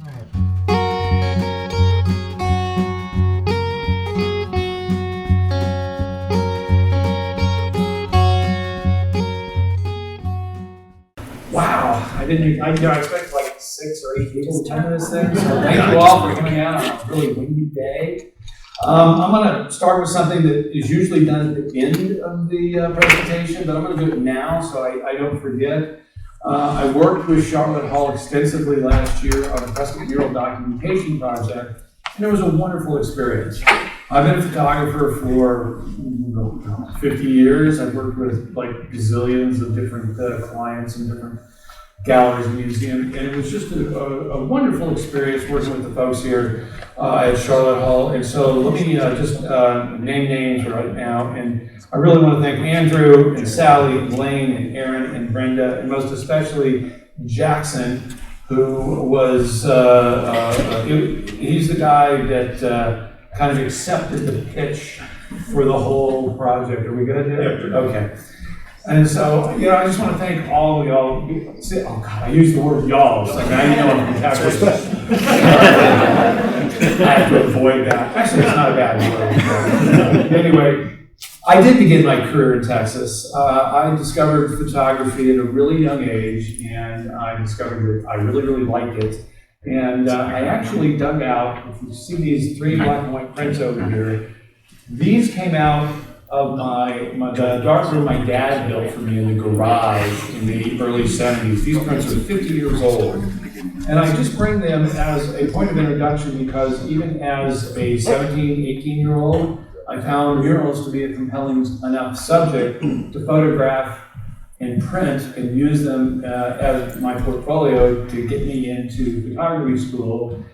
Wow, I expected like 6 or 8 people to come to this thing, so thank you all for coming out on a really windy day. I'm going to start with something that is usually done at the end of the presentation, but I'm going to do it now so I don't forget. I worked with Charlotte Hall extensively last year on the Prescott Mural Documentation Project, and it was a wonderful experience. I've been a photographer for 50 years. I've worked with like gazillions of different clients and different galleries and museums, and it was just a wonderful experience working with the folks here at Charlotte Hall. And so let me just name names right now. And I really want to thank Andrew and Sally and Lane and Aaron and Brenda, and most especially Jackson, who was, he's the guy that kind of accepted the pitch for the whole project. Are we good here? Okay. And so, I just want to thank all of y'all. Oh God, I use the word y'all. So now you know I'm from Texas. I have to avoid that. Actually, it's not a bad word. Anyway, I did begin my career in Texas. I discovered photography at a really young age, and I discovered that I really, really liked it. And I actually dug out, if you see these 3 black and white prints over here, these came out of the dark room my dad built for me in the garage in the early 70s. These prints are 50 years old. And I just bring them as a point of introduction because even as a 17, 18-year-old, I found murals to be a compelling enough subject to photograph and print and use them as my portfolio to get me into photography school.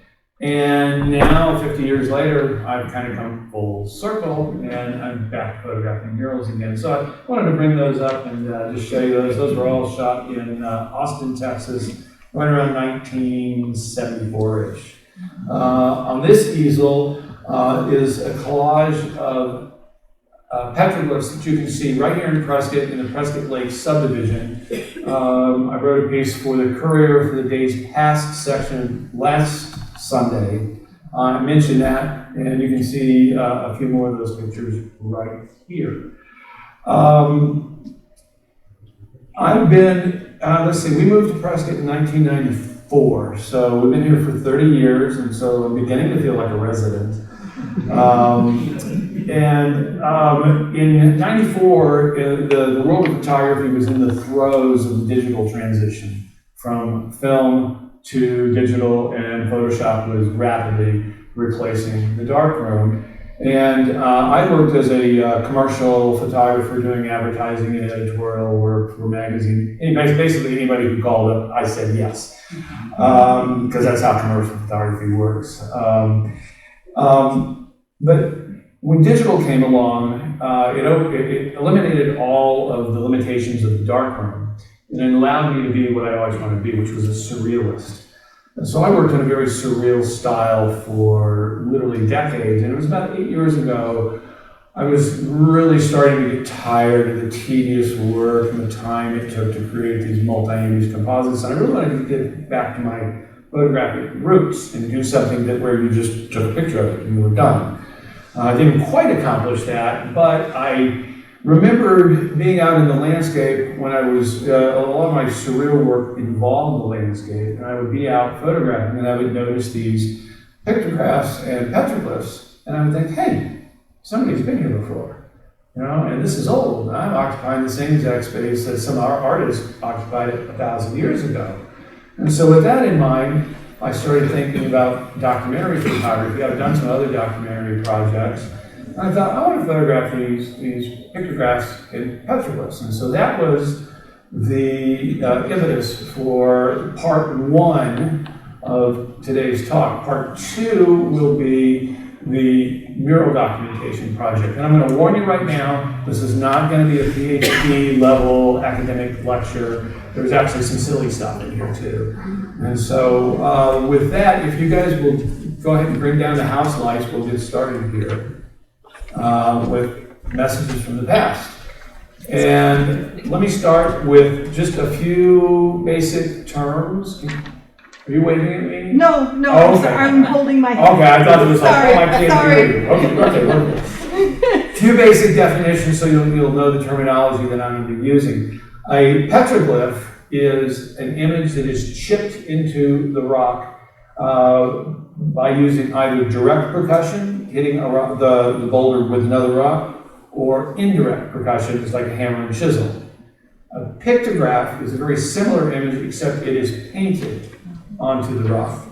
And now, 50 years later, I've kind of come full circle and I'm back photographing murals again. So I wanted to bring those up and just show you those. Those were all shot in Austin, Texas, right around 1974-ish. On this easel is a collage of petroglyphs that you can see right here in Prescott, in the Prescott Lake subdivision. I wrote a piece for the Courier for the Days Past section last Sunday. I mentioned that, and you can see a few more of those pictures right here. I've been, let's see, we moved to Prescott in 1994, so we've been here for 30 years, and so I'm beginning to feel like a resident. In 94, the world of photography was in the throes of the digital transition from film to digital, and Photoshop was rapidly replacing the darkroom. And I worked as a commercial photographer doing advertising and editorial work for magazine. Basically anybody who called up, I said yes, because that's how commercial photography works. But when digital came along, it eliminated all of the limitations of the darkroom. And it allowed me to be what I always wanted to be, which was a surrealist. And so I worked in a very surreal style for literally decades. And it was about 8 years ago, I was really starting to get tired of the tedious work and the time it took to create these multi-image composites. And I really wanted to get back to my photographic roots and do something where you just took a picture of it and you were done. I didn't quite accomplish that, but I remembered being out in the landscape when I was, a lot of my surreal work involved the landscape, and I would be out photographing and I would notice these pictographs and petroglyphs, and I would think, hey, somebody's been here before, and this is old. I'm occupying the same exact space that some of our artists occupied it 1,000 years ago. And so with that in mind, I started thinking about documentary photography. I've done some other documentary projects. And I thought, I want to photograph these pictographs and petroglyphs. And so that was the impetus for part 1 of today's talk. Part 2 will be the Mural Documentation Project. And I'm going to warn you right now, this is not going to be a PhD level academic lecture. There's actually some silly stuff in here too. And so with that, if you guys will go ahead and bring down the house lights, we'll get started here with messages from the past. And let me start with just a few basic terms. Are you waving at me? No, Oh, I'm okay. sorry, I'm holding my hand. Okay, I thought it was like, Sorry, oh, I can't sorry. hear you. Okay. Few basic definitions so you'll know the terminology that I'm going to be using. A petroglyph is an image that is chipped into the rock by using either direct percussion, hitting the boulder with another rock, or indirect percussion, it's like a hammer and chisel. A pictograph is a very similar image, except it is painted onto the rock.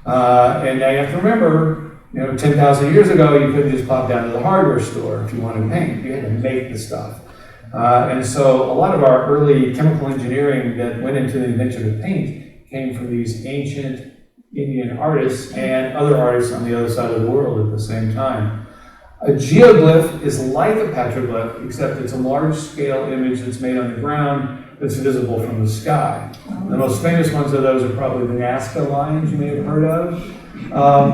And now you have to remember, 10,000 years ago, you couldn't just pop down to the hardware store if you wanted to paint. You had to make the stuff. And so a lot of our early chemical engineering that went into the invention of paint came from these ancient Indian artists and other artists on the other side of the world at the same time. A geoglyph is like a petroglyph, except it's a large-scale image that's made on the ground that's visible from the sky. The most famous ones of those are probably the Nazca lines you may have heard of.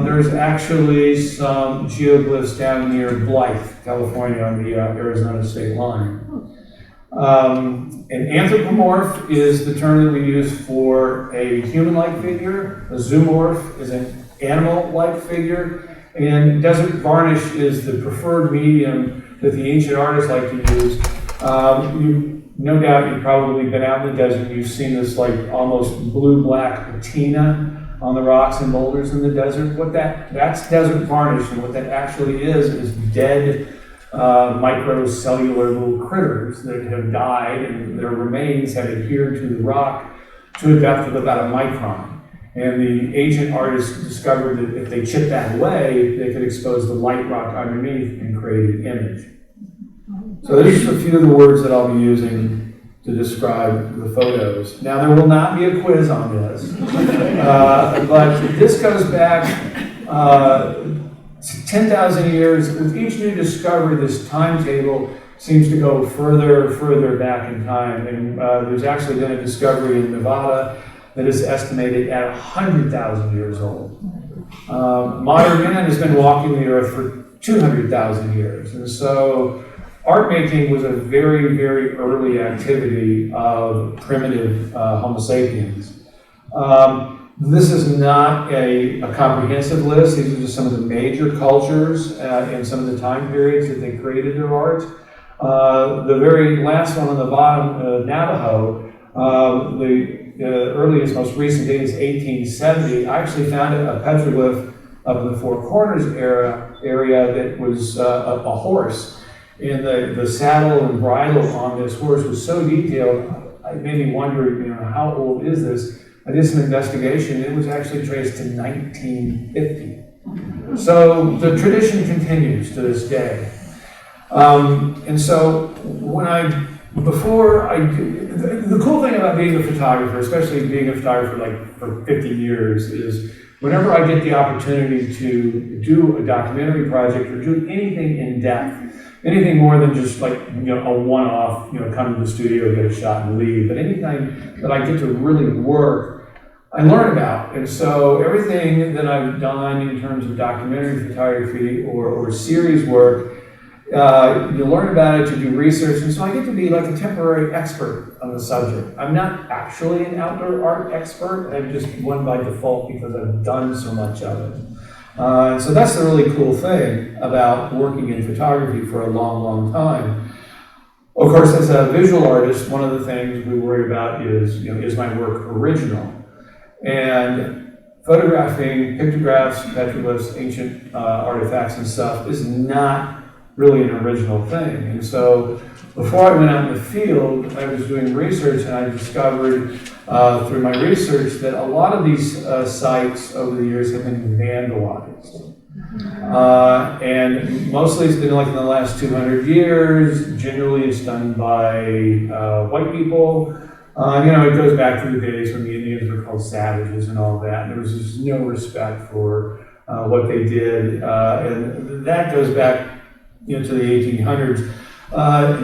There's actually some geoglyphs down near Blythe, California, on the Arizona state line. An anthropomorph is the term that we use for a human-like figure. A zoomorph is an animal-like figure. And desert varnish is the preferred medium that the ancient artists like to use. No doubt you've probably been out in the desert and you've seen this like almost blue-black patina on the rocks and boulders in the desert. That's desert varnish, and what that actually is dead microcellular little critters that have died, and their remains have adhered to the rock to a depth of about a micron. And the ancient artists discovered that if they chipped that away, they could expose the light rock underneath and create an image. So these are a few of the words that I'll be using to describe the photos. Now, there will not be a quiz on this, but this goes back 10,000 years. With each new discovery, this timetable seems to go further back in time. And there's actually been a discovery in Nevada that is estimated at 100,000 years old. Modern man has been walking the earth for 200,000 years. And so art making was a very early activity of primitive Homo sapiens. This is not a comprehensive list. These are just some of the major cultures and some of the time periods that they created their art. The very last one on the bottom, Navajo, the earliest, most recent date is 1870. I actually found a petroglyph up in the Four Corners area that was a horse. And the saddle and bridle on this horse was so detailed, it made me wonder, how old is this? I did some investigation. It was actually traced to 1950. So the tradition continues to this day. And so the cool thing about being a photographer, especially being a photographer for 50 years, is whenever I get the opportunity to do a documentary project or do anything in depth, anything more than just a one-off, come to the studio, get a shot and leave, but anything that I get to really work, I learn about. And so everything that I've done in terms of documentary photography or series work, you learn about it, you do research, and so I get to be like a temporary expert on the subject. I'm not actually an outdoor art expert, I'm just one by default because I've done so much of it. So that's the really cool thing about working in photography for a long time. Of course, as a visual artist, one of the things we worry about is my work original? And photographing pictographs, petroglyphs, ancient artifacts and stuff is not really an original thing. And so before I went out in the field, I was doing research, and I discovered through my research that a lot of these sites over the years have been vandalized. And mostly it's been in the last 200 years. Generally it's done by white people. It goes back to the days when the Indians were called savages and all that. There was just no respect for what they did. And that goes back to the 1800s.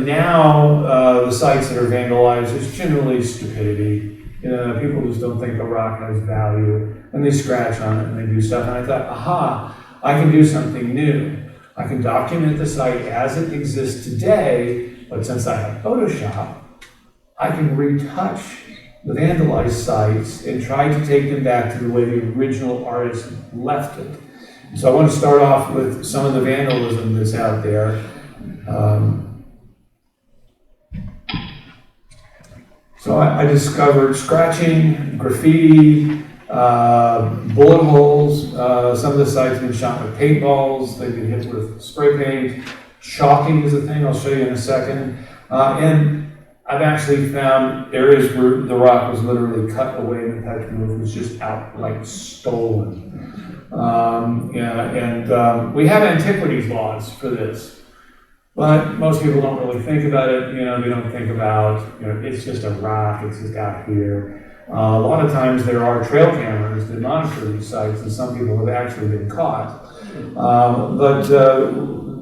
Now, the sites that are vandalized is generally stupidity. People just don't think a rock has value, and they scratch on it and they do stuff. And I thought, aha, I can do something new. I can document the site as it exists today, but since I have Photoshop, I can retouch the vandalized sites and tried to take them back to the way the original artist left it. So I want to start off with some of the vandalism that's out there. So I discovered scratching, graffiti, bullet holes. Some of the sites have been shot with paintballs. They've been hit with spray paint. Chalking is a thing I'll show you in a second. And I've actually found areas where the rock was literally cut away and the petroglyph was just outright stolen. We have antiquities laws for this, but most people don't really think about it. They don't think about, it's just a rock, it's just out here. A lot of times there are trail cameras that monitor these sites, and some people have actually been caught.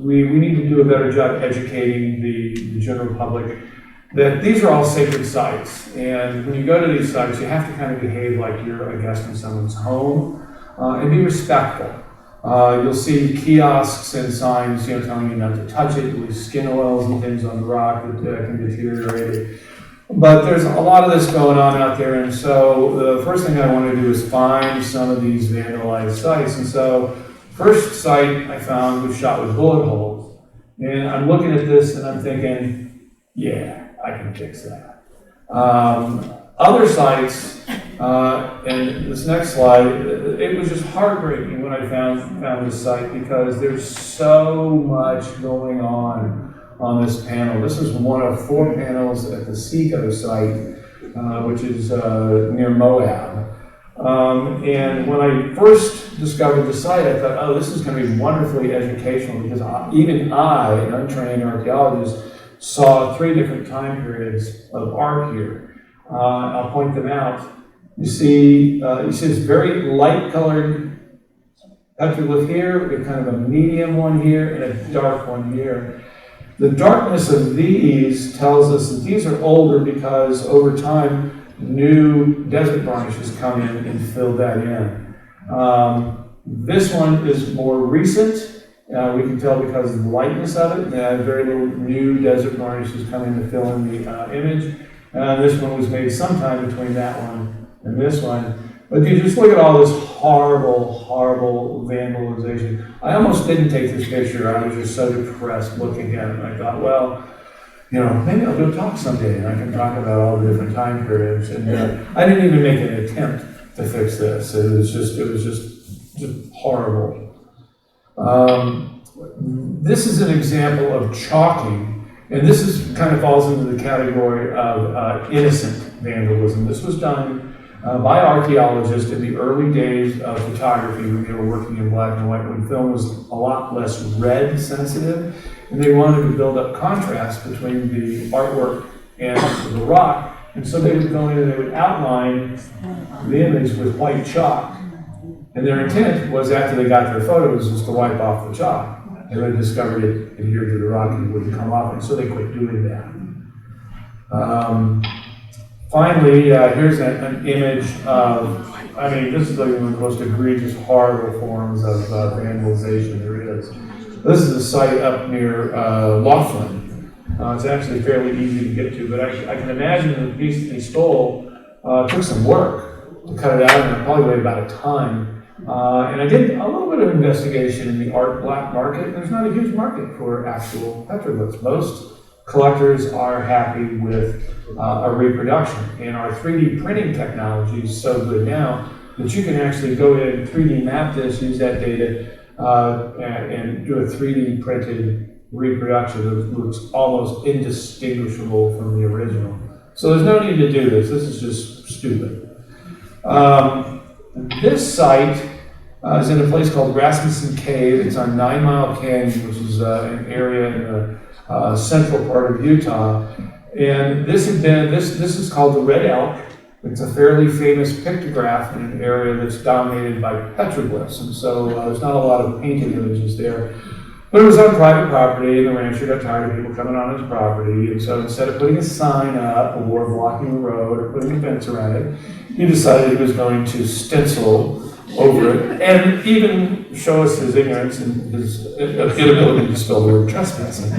We need to do a better job educating the general public that these are all sacred sites. And when you go to these sites, you have to kind of behave like you're a guest in someone's home and be respectful. You'll see kiosks and signs, telling you not to touch it, with skin oils and things on the rock that can deteriorate it. But there's a lot of this going on out there, and so the first thing I want to do is find some of these vandalized sites. And so, first site I found was shot with bullet holes. And I'm looking at this and I'm thinking, yeah, I can fix that. Other sites, and this next slide, it was just heartbreaking when I found this site because there's so much going on this panel. This is one of 4 panels at the Seco site, which is near Moab. And when I first discovered the site, I thought, oh, this is going to be wonderfully educational because even I, an untrained archaeologist, saw 3 different time periods of art here. I'll point them out. You see this very light-colored petroglyph here, a kind of a medium one here, and a dark one here. The darkness of these tells us that these are older because over time, new desert varnishes come in and fill that in. This one is more recent. We can tell because of the lightness of it. Very little new desert varnishes come in to fill in the image. This one was made sometime between that one and this one. But you just look at all this horrible, horrible vandalization. I almost didn't take this picture. I was just so depressed looking at it. And I thought, well, maybe I'll go talk someday and I can talk about all the different time periods. And I didn't even make an attempt to fix this. It was just horrible. This is an example of chalking, and this is kind of falls into the category of innocent vandalism. This was done by archaeologists in the early days of photography when they were working in black and white, when film was a lot less red sensitive, and they wanted to build up contrast between the artwork and the rock, and so they would go in and they would outline the image with white chalk. And their intent was, after they got their photos, was to wipe off the chalk. And they discovered it adhered to the rock and it wouldn't come off, and so they quit doing that. Finally, here's an image of, this is like one of the most egregious, horrible forms of vandalization there is. This is a site up near Laughlin. It's actually fairly easy to get to, but I can imagine that the piece that they stole took some work to cut it out, and it probably weighed about a ton. And I did a little bit of investigation in the art black market. There's not a huge market for actual petroglyphs. Most collectors are happy with a reproduction. And our 3D printing technology is so good now that you can actually go in and 3D map this, use that data, and do a 3D printed reproduction that looks almost indistinguishable from the original. So there's no need to do this. This is just stupid. This site is in a place called Rasmussen Cave. It's on 9 Mile Canyon, which is an area in the central part of Utah. And this is called the Red Elk. It's a fairly famous pictograph in an area that's dominated by petroglyphs. And so there's not a lot of painted images there. But it was on private property, and the rancher got tired of people coming on his property. And so instead of putting a sign up or blocking the road or putting a fence around it, he decided he was going to stencil over it and even show us his ignorance and his inability to spell the word trespassing.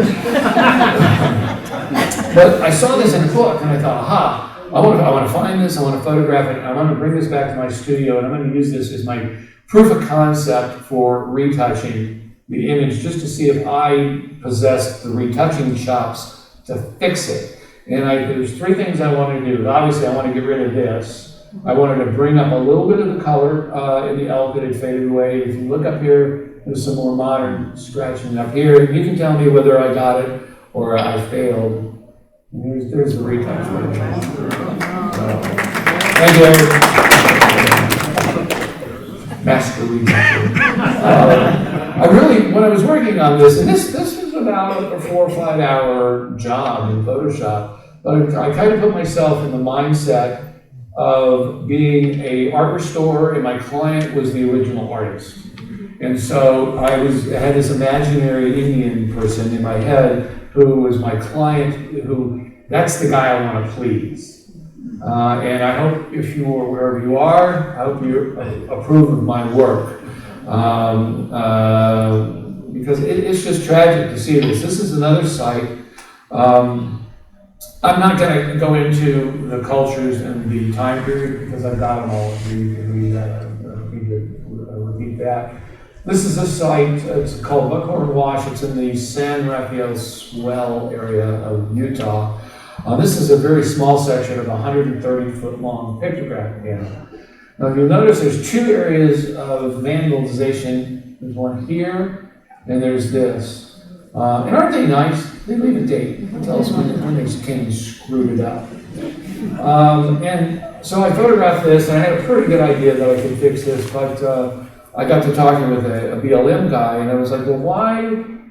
But I saw this in a book and I thought, aha, I want to find this, I want to photograph it, I want to bring this back to my studio, and I'm going to use this as my proof of concept for retouching the image, just to see if I possess the retouching chops to fix it. And there's three things I want to do. Obviously, I want to get rid of this. I wanted to bring up a little bit of the color in the elk that had faded away. If you look up here, there's some more modern scratching up here. You can tell me whether I got it or I failed. There's the retouch. Thank you. Master retoucher. I really, when I was working on this, and this was about a 4 or 5 hour job in Photoshop, but I kind of put myself in the mindset of being an art restorer, and my client was the original artist. And so I had this imaginary Indian person in my head who was my client, who that's the guy I want to please. And I hope if you are wherever you are, I hope you approve of my work. Because it's just tragic to see this. This is another site. I'm not going to go into the cultures and the time period because I've got them all. You can repeat that. This is a site, it's called Buckhorn Wash. It's in the San Rafael Swell area of Utah. This is a very small section of a 130-foot long pictograph panel. Now, if you'll notice, there's two areas of vandalization. There's one here, and there's this. And aren't they nice? They leave a date. They tell us when they came and screwed it up. And so I photographed this, and I had a pretty good idea that I could fix this, but I got to talking with a BLM guy, and I was like, well, why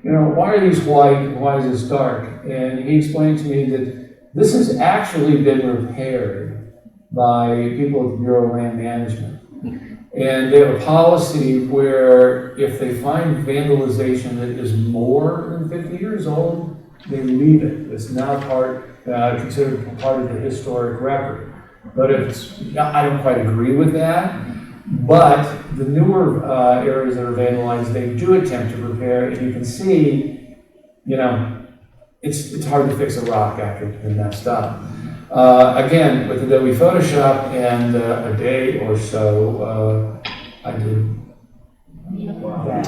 are these white, and why is this dark? And he explained to me that this has actually been repaired by people at the Bureau of Land Management. And they have a policy where if they find vandalization that is more than 50 years old, they leave it. It's now considered part of the historic record. But I don't quite agree with that. But the newer areas that are vandalized, they do attempt to repair, and you can see, it's hard to fix a rock after it's been messed up. Again, with Adobe Photoshop and a day or so, I did that.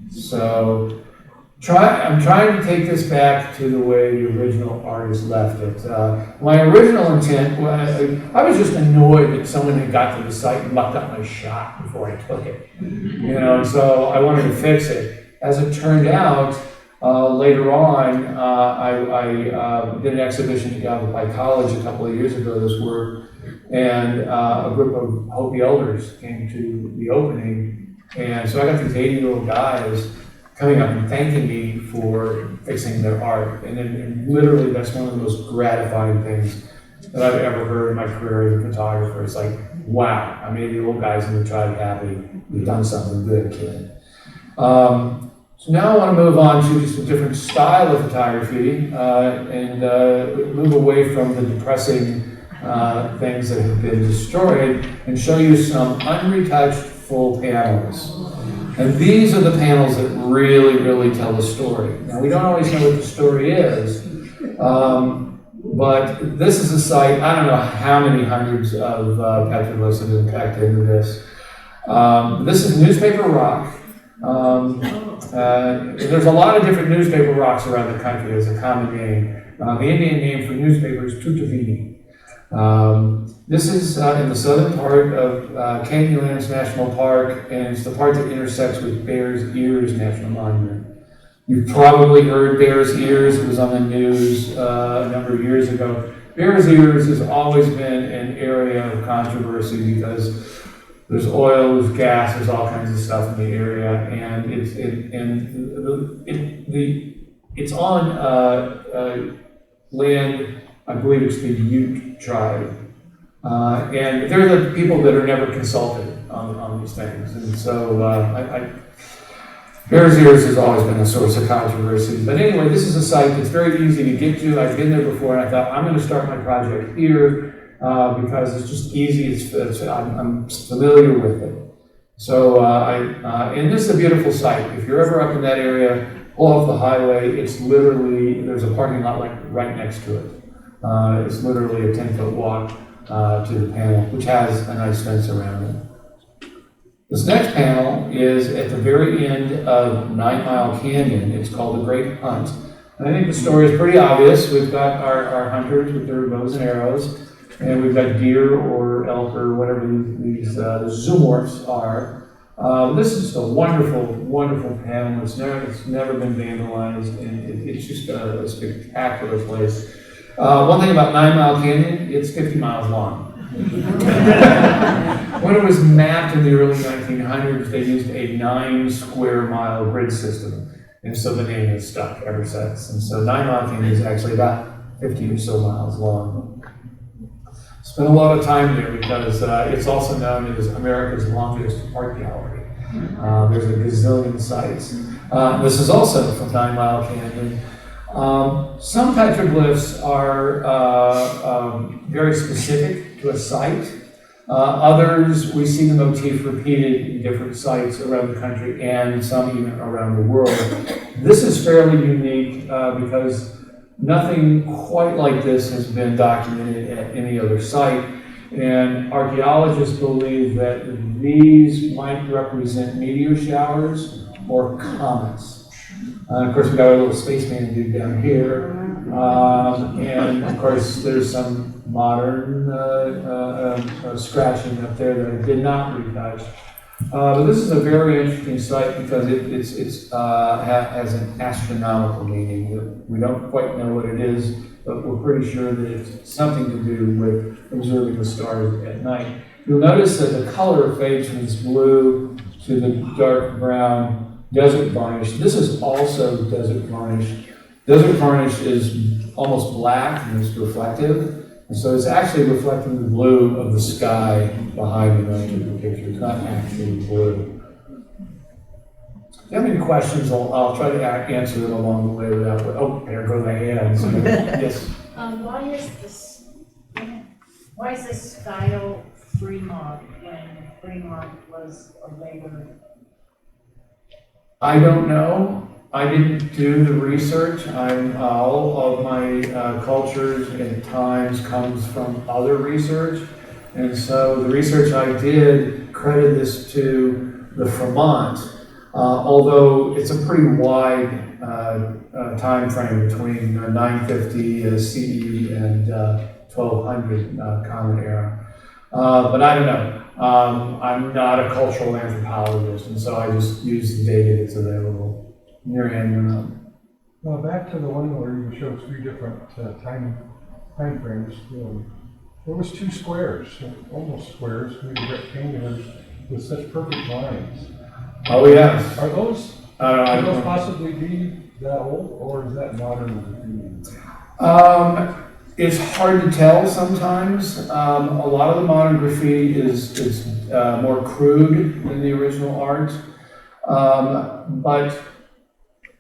So I'm trying to take this back to the way the original artist left it. My original intent was, I was just annoyed that someone had got to the site and mucked up my shot before I took it. And so I wanted to fix it. As it turned out, later on, I did an exhibition together with my college a couple of years ago, this work, and a group of Hopi elders came to the opening, and so I got these 80-year-old guys coming up and thanking me for fixing their art, and literally that's one of the most gratifying things that I've ever heard in my career as a photographer. It's like, wow, I made the old guys in the tribe happy. You've done something good, kid. So now I want to move on to just a different style of photography and move away from the depressing things that have been destroyed and show you some unretouched full panels. And these are the panels that really, really tell the story. Now, we don't always know what the story is, but this is a site, I don't know how many hundreds of petroglyphs have been packed into this. This is newspaper rock. There's a lot of different newspaper rocks around the country as a common name. The Indian name for newspaper is tutavini. This is in the southern part of Canyonlands National Park, and it's the part that intersects with Bears Ears National Monument. You've probably heard Bears Ears. It was on the news a number of years ago. Bears Ears has always been an area of controversy because there's oil, there's gas, there's all kinds of stuff in the area, and it's on land, I believe it's the Ute tribe, and they're the people that are never consulted on these things, and so Bears Ears has always been a source of controversy. But anyway, this is a site that's very easy to get to. I've been there before, and I thought I'm going to start my project here. Because it's just easy, I'm familiar with it. So, and this is a beautiful site. If you're ever up in that area, pull off the highway, it's literally, there's a parking lot like right next to it. It's literally a 10-foot walk to the panel, which has a nice fence around it. This next panel is at the very end of 9 Mile Canyon. It's called The Great Hunt. And I think the story is pretty obvious. We've got our hunters with their bows and arrows, and we've got deer or elk or whatever these zoomorphs are. This is a wonderful, wonderful panel. It's never been vandalized, and it's just a spectacular place. One thing about 9 Mile Canyon, it's 50 miles long. When it was mapped in the early 1900s, they used a 9 square mile grid system. And so the name has stuck ever since. And so 9 Mile Canyon is actually about 50 or so miles long. Spent a lot of time there because it's also known as America's longest art gallery. There's a gazillion sites. This is also from 9 Mile Canyon. Some petroglyphs are very specific to a site. Others, we see the motif repeated in different sites around the country and some even around the world. This is fairly unique because nothing quite like this has been documented at any other site. And archaeologists believe that these might represent meteor showers or comets. Of course, we've got a little spaceman dude down here. And of course, there's some modern scratching up there that I did not retouch. But this is a very interesting site because it has an astronomical meaning. We don't quite know what it is, but we're pretty sure that it's something to do with observing the stars at night. You'll notice that the color fades from this blue to the dark brown desert varnish. This is also desert varnish. Desert varnish is almost black and it's reflective. And so it's actually reflecting the blue of the sky behind the image of the picture. It's not actually blue. If you have any questions, I'll try to answer them along the way without, oh, there go my hands. Yes? Why is this style Fremont when Fremont was a later? I don't know. I didn't do the research. All of my cultures and times comes from other research. And so the research I did credited this to the Fremont, although it's a pretty wide time frame between 950 CE and 1200 Common Era. But I don't know. I'm not a cultural anthropologist, and so I just use the data that's available. Your hand went up. Well, back to the one where you showed 3 different time frames. There was 2 squares, almost squares, maybe rectangulars, with such perfect lines. Oh yes. Are those possibly be that old, or is that modern graffiti? It's hard to tell sometimes. A lot of the modern graffiti is more crude than the original art, but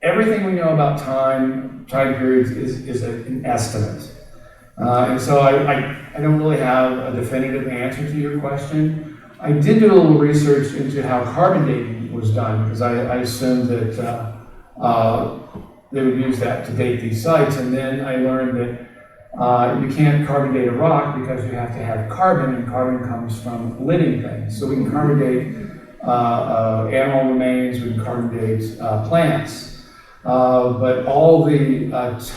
everything we know about time periods is an estimate. And so I don't really have a definitive answer to your question. I did do a little research into how carbon dating was done, because I assumed that they would use that to date these sites. And then I learned that you can't carbon date a rock because you have to have carbon, and carbon comes from living things. So we can carbon date animal remains, we can carbon date plants. But all the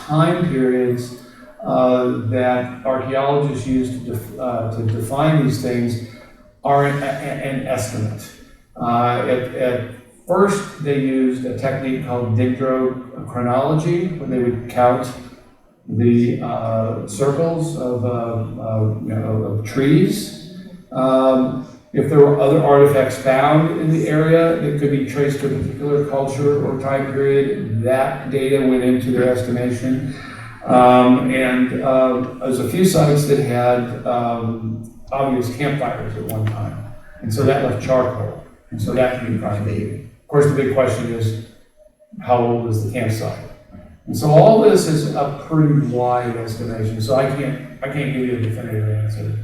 time periods that archaeologists use to define these things are an estimate. At first, they used a technique called dendrochronology, where they would count the circles of trees. If there were other artifacts found in the area that could be traced to a particular culture or time period, that data went into their estimation. There's a few sites that had obvious campfires at one time. And so that left charcoal. And so that can be carbon. Of course, the big question is, how old is the campsite? And so all this is a pretty wide estimation. So I can't give you a definitive answer.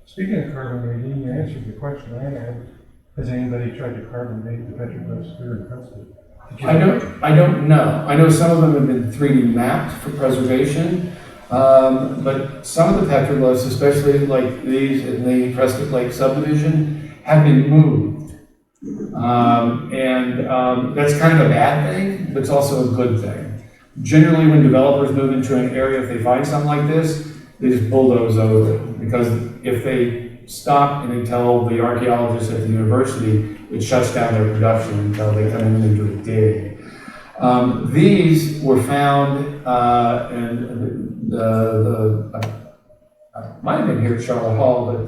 Speaking of carbon dating, you answered the question I had. Has anybody tried to carbon date the petroglyphs here in Prescott? I don't know. I know some of them have been 3D mapped for preservation. But some of the petroglyphs, especially like these in the Prescott Lake subdivision, have been moved. That's kind of a bad thing, but it's also a good thing. Generally, when developers move into an area, if they find something like this, they just bulldoze over it. Because if they stop and they tell the archaeologists at the university, it shuts down their production until they come in and do a dig. These were found in might have been here at Charlotte Hall, but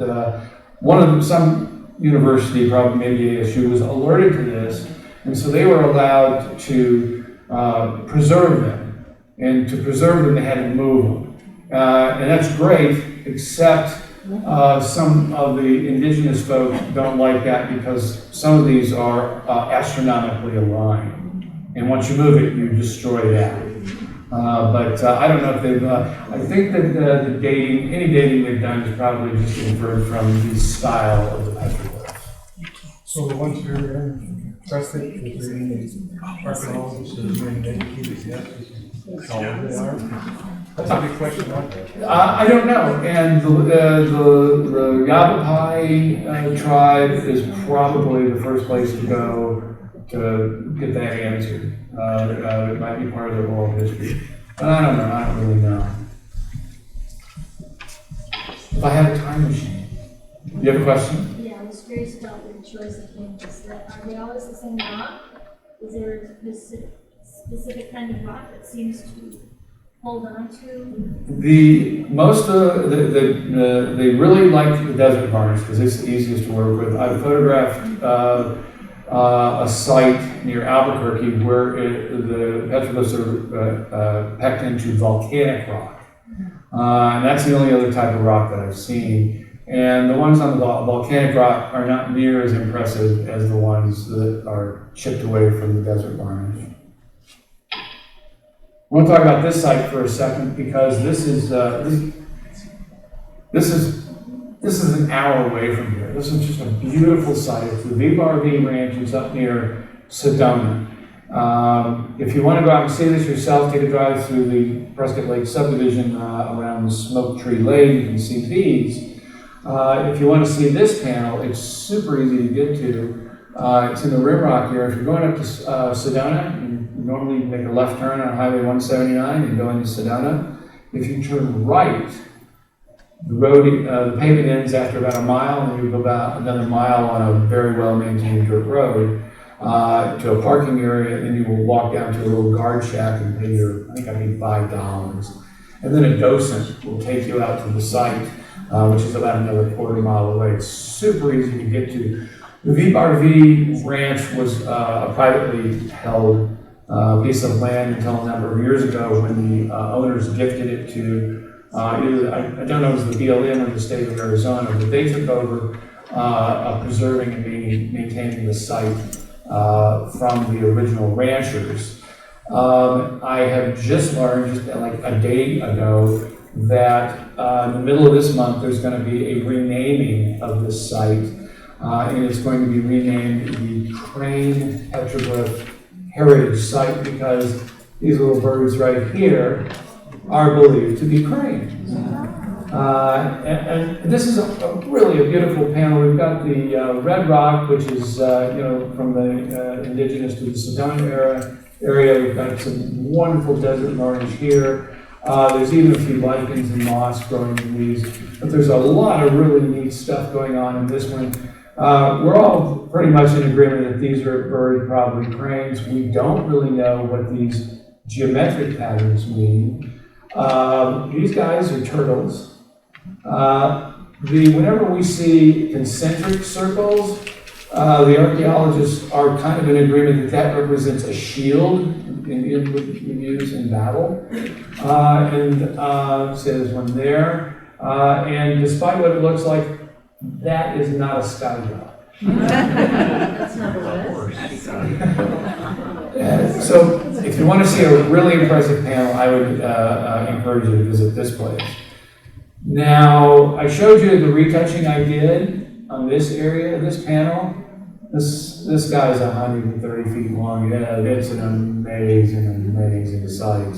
one of them, some university, probably maybe ASU, was alerted to this, and so they were allowed to preserve them. And to preserve them, they had to move them. And that's great, except some of the indigenous folk don't like that because some of these are astronomically aligned. And once you move it, you destroy that. But I don't know if they've, I think that the dating, any dating they've done is probably just inferred from the style of the petroglyphs. So the ones here in Prescott, is there any archaeologists that have been indicated yet how old they are? That's a big question, aren't they? I don't know, and the Yavapai tribe is probably the first place to go to get that answered. It might be part of their oral history, but I don't know. I don't really know. If I had a time machine, you have a question? Yeah, I was curious about the choice of canvas. Are they always the same rock? Is there a specific kind of rock that seems to hold on to? They really like the desert varnish because it's the easiest to work with. I photographed a site near Albuquerque where the petroglyphs are pecked into volcanic rock. And that's the only other type of rock that I've seen. And the ones on the volcanic rock are not near as impressive as the ones that are chipped away from the desert varnish. I want to talk about this site for a second because this is an hour away from here. This is just a beautiful site. It's the VRV Ranch. It's up near Sedona. If you want to go out and see this yourself, take a drive through the Prescott Lake subdivision around Smoke Tree Lake. You can see these. If you want to see this panel, it's super easy to get to. It's in the Rim Rock here. If you're going up to Sedona, you normally make a left turn on Highway 179 and go into Sedona. If you turn right, the road, the pavement ends after about a mile, and you go about another mile on a very well-maintained dirt road to a parking area, and then you will walk down to a little guard shack and pay I think I paid $5. And then a docent will take you out to the site, which is about another quarter mile away. It's super easy to get to. The VRV Ranch was a privately held piece of land until a number of years ago when the owners gifted it to either, I don't know if it was the BLM or the state of Arizona, but they took over preserving and maintaining the site from the original ranchers. I have just learned, just like a day ago, that in the middle of this month there's going to be a renaming of this site, and it's going to be renamed the Crane Petroglyph Heritage Site because these little birds right here are believed to be cranes. And this is really a beautiful panel. We've got the red rock, which is from the indigenous to the Sedona area. We've got some wonderful desert varnish here. There's even a few lichens and moss growing in these, but there's a lot of really neat stuff going on in this one. We're all pretty much in agreement that these are birds, probably cranes. We don't really know what these geometric patterns mean. These guys are turtles. Whenever we see concentric circles, the archaeologists are kind of in agreement that represents a shield Indian would use in battle. So there's one there. And despite what it looks like, that is not a sky god. That's not a horse. So if you want to see a really impressive panel, I would encourage you to visit this place. Now, I showed you the retouching I did on this area, this panel. This guy's 130 feet long. Yeah, it's an amazing site.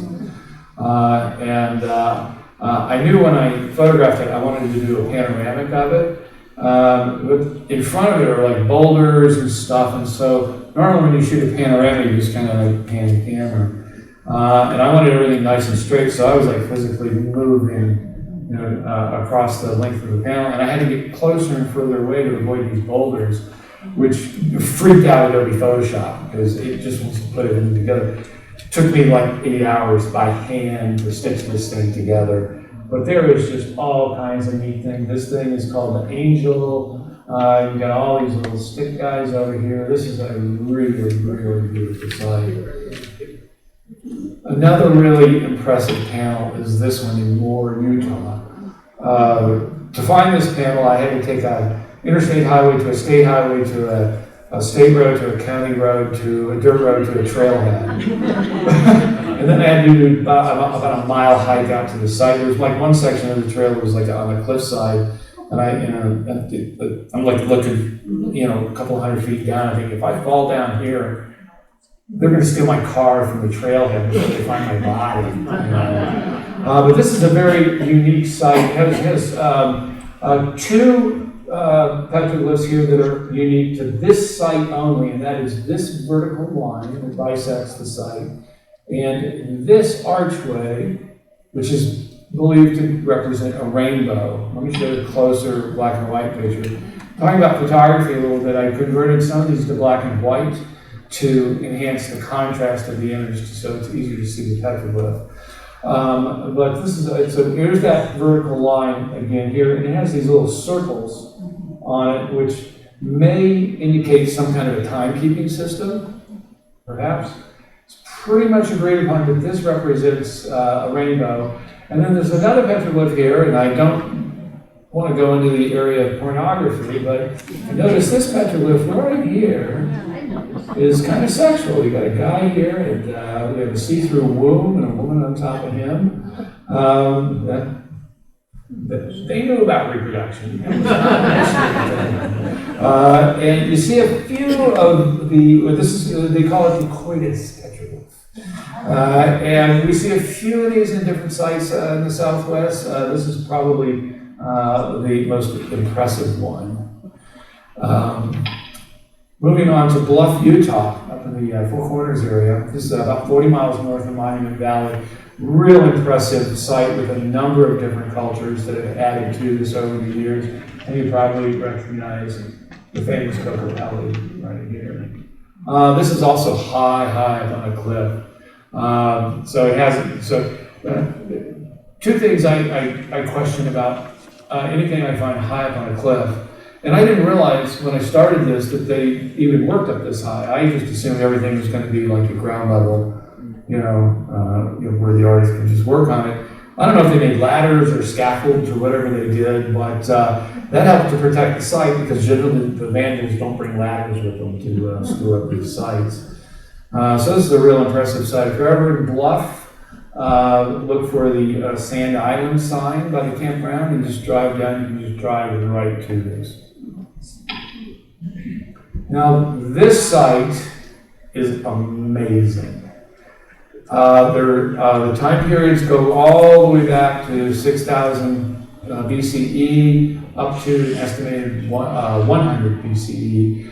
I knew when I photographed it, I wanted to do a panoramic of it. But in front of it are like boulders and stuff, and so normally when you shoot a panorama, you just kind of like pan the camera. And I wanted everything nice and straight, so I was like physically moving, you know, across the length of the panel, and I had to get closer and further away to avoid these boulders, which freaked out Adobe Photoshop because it just wants to put everything together. It took me like 8 hours by hand to stitch this thing together. But there is just all kinds of neat things. This thing is called the Angel. You've got all these little stick guys over here. This is a really, really beautiful site. Another really impressive panel is this one in Moore, Utah. To find this panel, I had to take an interstate highway to a state highway to a state road to a county road to a dirt road to a trailhead. And then I had to do about a mile hike out to the site. There was like one section of the trail that was like on the cliffside, and I'm like looking, you know, a couple hundred feet down. I think if I fall down here, they're going to steal my car from the trailhead until they find my body. You know? But this is a very unique site. It has two petroglyphs here that are unique to this site only, and that is this vertical line that bisects the site, and this archway, which is believed to represent a rainbow. Let me show you a closer black and white picture. Talking about photography a little bit, I converted some of these to black and white to enhance the contrast of the image so it's easier to see the petroglyph. But this is, so here's that vertical line again here, and it has these little circles on it, which may indicate some kind of a timekeeping system, perhaps. It's pretty much agreed upon that this represents a rainbow. And then there's another petroglyph here, and I don't want to go into the area of pornography, but notice this petroglyph right here is kind of sexual. You got a guy here, and we have a see-through womb and a woman on top of him. They knew about reproduction. It was not and you see a few of they call it the coitus petroglyph. And we see a few of these in different sites in the Southwest. This is probably the most impressive one. Moving on to Bluff, Utah, up in the Four Corners area. This is about 40 miles north of Monument Valley. Real impressive site with a number of different cultures that have added to this over the years. And you probably recognize the famous Coco Alley right here. This is also high up on a cliff. Two things I question about anything I find high up on a cliff. And I didn't realize when I started this that they even worked up this high. I just assumed everything was going to be like a ground level, where the artist can just work on it. I don't know if they made ladders or scaffolds or whatever they did, but that helped to protect the site because generally the vandals don't bring ladders with them to screw up these sites. So this is a real impressive site. If you're ever in Bluff, look for the Sand Island sign by the campground and just drive down. You can just drive right to this. Now, this site is amazing. The time periods go all the way back to 6,000 BCE up to an estimated 100 BCE.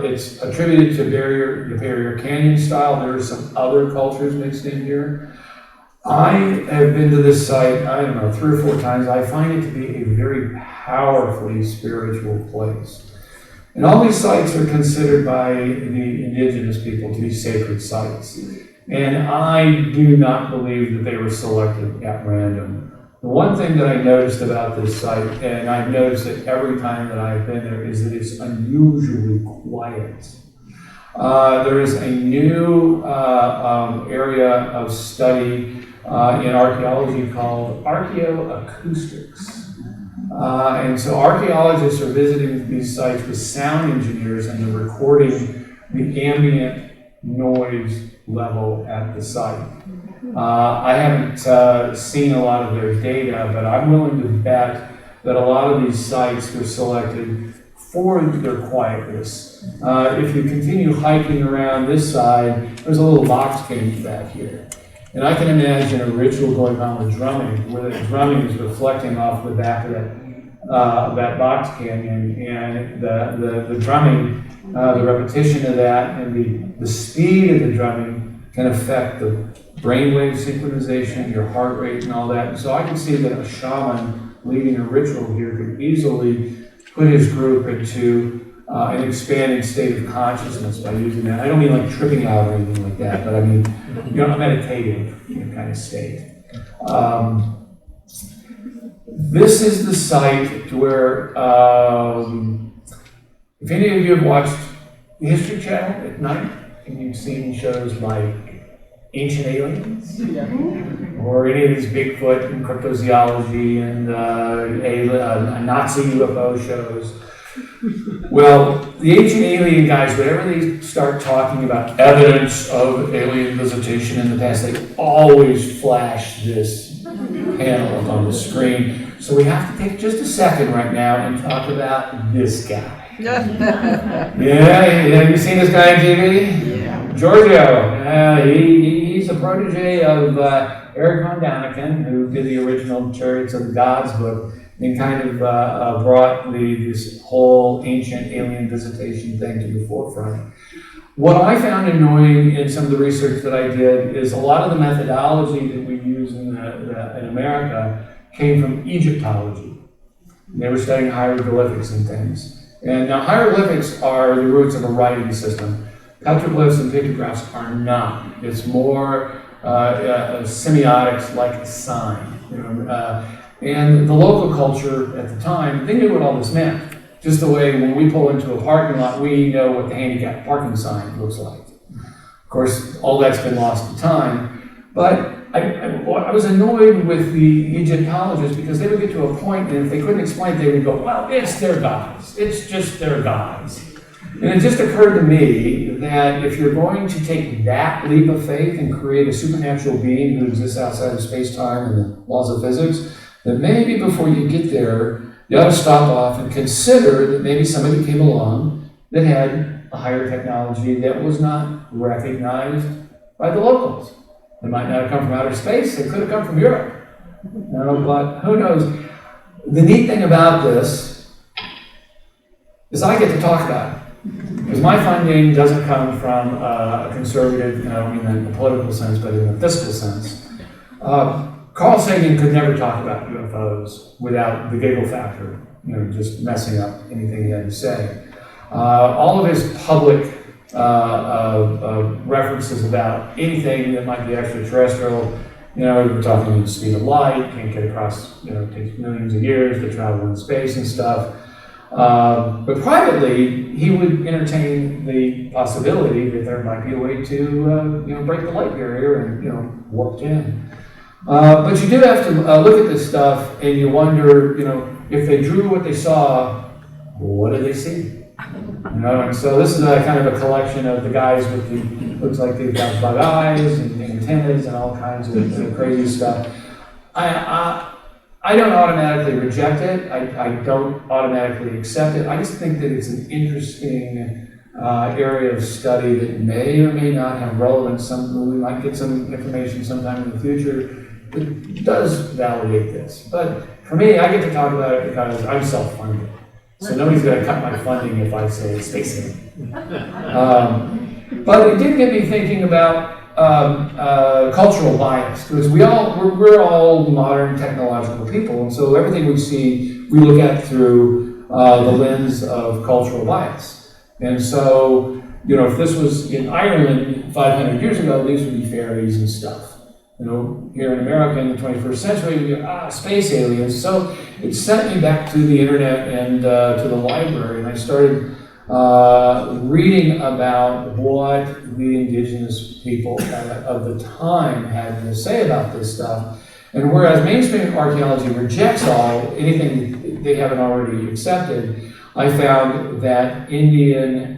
It's attributed to the Barrier Canyon style. There are some other cultures mixed in here. I have been to this site, I don't know, 3 or 4 times. I find it to be a very powerfully spiritual place. And all these sites are considered by the indigenous people to be sacred sites. And I do not believe that they were selected at random. The one thing that I noticed about this site, and I've noticed it every time that I've been there, is that it's unusually quiet. There is a new area of study in archaeology called archaeoacoustics. And so archaeologists are visiting these sites with sound engineers and they're recording the ambient noise level at the site. I haven't seen a lot of their data, but I'm willing to bet that a lot of these sites were selected for their quietness. If you continue hiking around this side, there's a little box cave back here. And I can imagine a ritual going on with drumming, where the drumming is reflecting off the back of that box canyon, and the drumming, the repetition of that, and the speed of the drumming can affect the brainwave synchronization, your heart rate, and all that. And so I can see that a shaman leading a ritual here could easily put his group into an expanded state of consciousness by using that. I don't mean like tripping out or anything like that, but I mean, a meditative kind of state. This is the site where, if any of you have watched the History Channel at night, and you've seen shows like Ancient Aliens, or any of these Bigfoot and cryptozoology and Nazi UFO shows. Well, the Ancient Alien guys, whenever they start talking about evidence of alien visitation in the past, they always flash this panel up on the screen. So we have to take just a second right now and talk about this guy. Yeah, have you seen this guy on TV? Yeah. Giorgio. He's a protege of Eric von Daniken, who did the original Chariots of the Gods book, and kind of brought this whole ancient alien visitation thing to the forefront. What I found annoying in some of the research that I did is a lot of the methodology that we use in America came from Egyptology. They were studying hieroglyphics and things. And now hieroglyphics are the roots of a writing system. Petroglyphs and pictographs are not. It's more semiotics like a sign. And the local culture at the time, they knew what all this meant. Just the way when we pull into a parking lot, we know what the handicap parking sign looks like. Of course, all that's been lost to time. But I was annoyed with the Egyptologists because they would get to a point, and if they couldn't explain it, they would go, well, it's their gods. It's just their gods. And it just occurred to me that if you're going to take that leap of faith and create a supernatural being who exists outside of space-time and the laws of physics, that maybe before you get there, you ought to stop off and consider that maybe somebody came along that had a higher technology that was not recognized by the locals. They might not have come from outer space, they could have come from Europe. But who knows? The neat thing about this is I get to talk about it. Because my funding doesn't come from a conservative, I don't mean that in a political sense, but in a fiscal sense. Carl Sagan could never talk about UFOs without the giggle factor, just messing up anything he had to say. All of his public references about anything that might be extraterrestrial, we're talking the speed of light, can't get across, it takes millions of years to travel in space and stuff. But privately, he would entertain the possibility that there might be a way to, break the light barrier and, warp in. But you do have to look at this stuff and you wonder, if they drew what they saw, what did they see? And so this is a kind of a collection of the guys with the, looks like they've got bug eyes and antennas and all kinds of crazy stuff. I don't automatically reject it. I don't automatically accept it. I just think that it's an interesting area of study that may or may not have relevance. We might get some information sometime in the future that does validate this. But for me, I get to talk about it because I'm self-funded. So nobody's going to cut my funding if I say it's space alien. But it did get me thinking about cultural bias, because we're all modern technological people, and so everything we see we look at through the lens of cultural bias. And so, if this was in Ireland 500 years ago, these would be fairies and stuff. Here in America in the 21st century, we go, space aliens. So it sent me back to the internet and to the library, and I started reading about what the indigenous people of the time had to say about this stuff. And whereas mainstream archaeology rejects anything they haven't already accepted, I found that Indian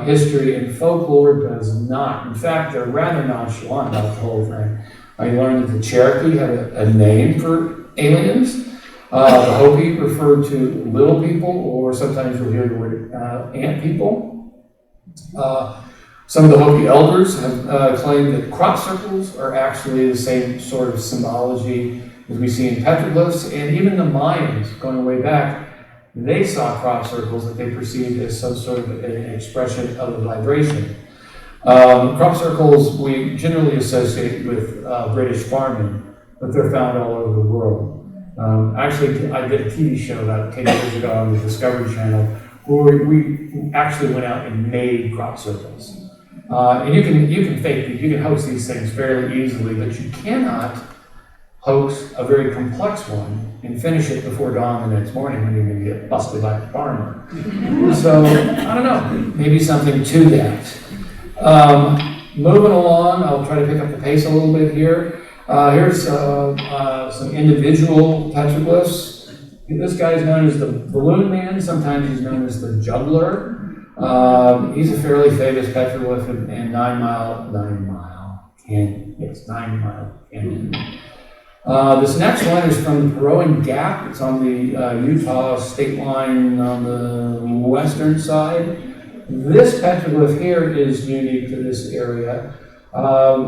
history and folklore does not. In fact, they're rather nonchalant about the whole thing. I learned that the Cherokee had a name for aliens. The Hopi referred to little people, or sometimes you'll hear the word ant people. Some of the Hopi elders have claimed that crop circles are actually the same sort of symbology as we see in petroglyphs, and even the Mayans, going way back, they saw crop circles that they perceived as some sort of an expression of a vibration. Crop circles we generally associate with British farming, but they're found all over the world. Actually, I did a TV show about 10 years ago on the Discovery Channel where we actually went out and made crop circles. And you can fake it, you can hoax these things fairly easily, but you cannot hoax a very complex one and finish it before dawn the next morning when you're going to get busted by the farmer. So, I don't know, maybe something to that. Moving along, I'll try to pick up the pace a little bit here. Here's some individual petroglyphs. This guy is known as the Balloon Man, sometimes he's known as the Juggler. He's a fairly famous petroglyph in 9 Mile Canyon. Yes, 9 Mile Canyon. This next one is from the Perrowan Gap. It's on the Utah state line on the western side. This petroglyph here is unique to this area.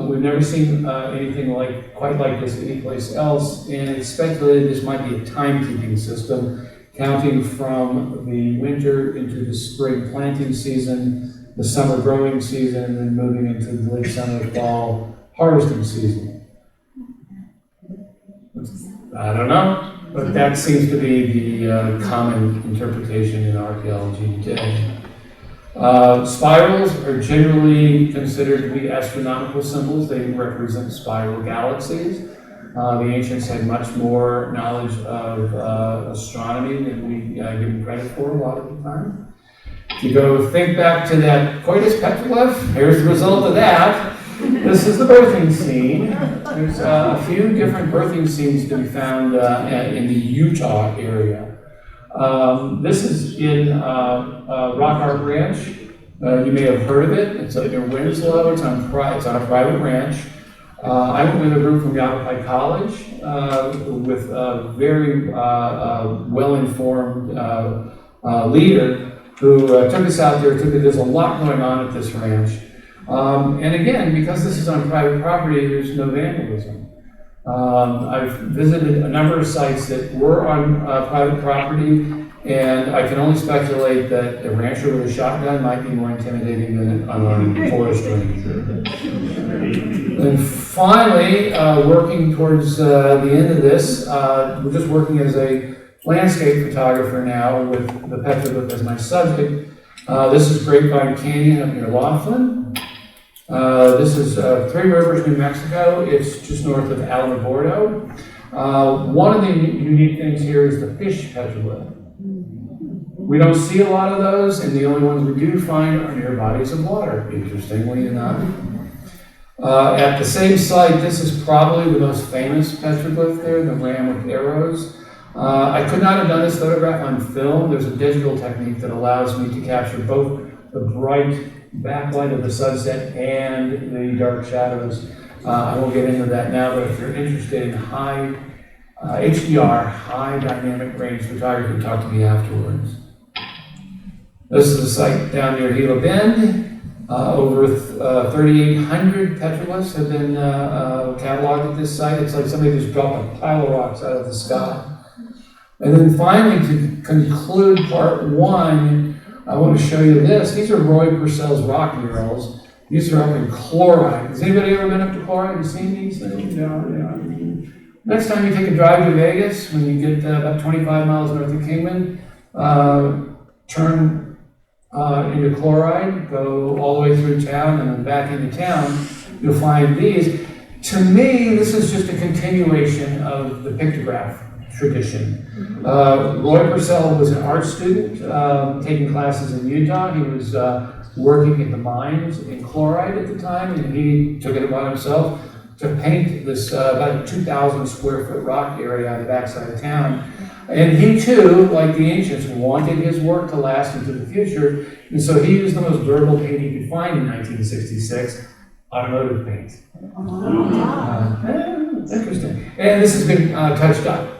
We've never seen anything quite like this anyplace else, and it's speculated this might be a timekeeping system, counting from the winter into the spring planting season, the summer growing season, and then moving into the late summer, fall harvesting season. I don't know, but that seems to be the common interpretation in archaeology today. Spirals are generally considered to be astronomical symbols. They represent spiral galaxies. The ancients had much more knowledge of astronomy than we give them credit for a lot of the time. If you go think back to that coitus petroglyph, here's the result of that. This is the birthing scene. There's a few different birthing scenes to be found in the Utah area. This is in Rock Art Ranch. You may have heard of it. It's up near Winslow. It's on a private ranch. I went with a group from Yavapai College with a very well-informed leader who took us out there. There's a lot going on at this ranch. And again, because this is on private property, there's no vandalism. I've visited a number of sites that were on private property, and I can only speculate that a rancher with a shotgun might be more intimidating than an unarmed forest ranger. And finally, working towards the end of this, we're just working as a landscape photographer now with the petroglyph as my subject. This is Grapevine Canyon up near Laughlin. This is Three Rivers, New Mexico. It's just north of Alamogordo. One of the unique things here is the fish petroglyph. We don't see a lot of those, and the only ones we do find are near bodies of water, interestingly enough. At the same site, this is probably the most famous petroglyph there, the ram with arrows. I could not have done this photograph on film. There's a digital technique that allows me to capture both the bright backlight of the sunset and the dark shadows. I won't get into that now, but if you're interested in high HDR, high dynamic range photography, talk to me afterwards. This is a site down near Gila Bend. Over 3,800 petroglyphs have been cataloged at this site. It's like somebody just dropped a pile of rocks out of the sky. And then finally, to conclude part one, I want to show you this. These are Roy Purcell's rock murals. These are up in Chloride. Has anybody ever been up to Chloride and seen these things? Yeah. Next time you take a drive to Vegas, when you get about 25 miles north of Kingman, turn into Chloride, go all the way through town and then back into town, you'll find these. To me, this is just a continuation of the pictograph tradition. Roy Purcell was an art student taking classes in Utah. He was working at the mines in Chloride at the time, and he took it upon himself to paint this about 2,000 square foot rock area on the backside of town. And he too, like the ancients, wanted his work to last into the future, and so he used the most durable paint he could find in 1966, automotive paint. Interesting. And this has been touched up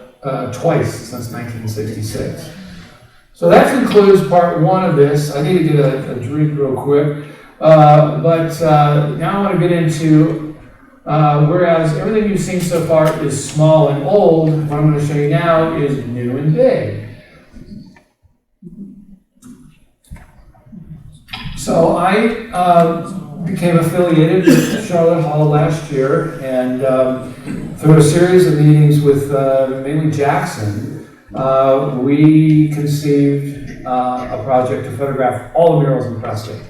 twice since 1966. So that concludes part one of this. I need to get a drink real quick. But now I want to get into, whereas everything you've seen so far is small and old, what I'm going to show you now is new and big. So I became affiliated with Charlotte Hall last year, and through a series of meetings with mainly Jackson, we conceived a project to photograph all the murals in Prescott.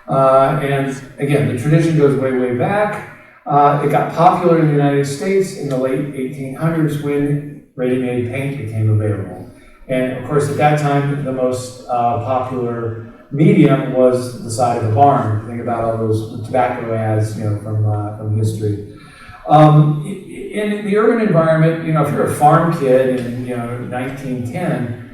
And again, the tradition goes way, way back. It got popular in the United States in the late 1800s when ready-made paint became available. And of course, at that time, the most popular medium was the side of the barn. Think about all those tobacco ads, from history. In the urban environment, if you're a farm kid in 1910,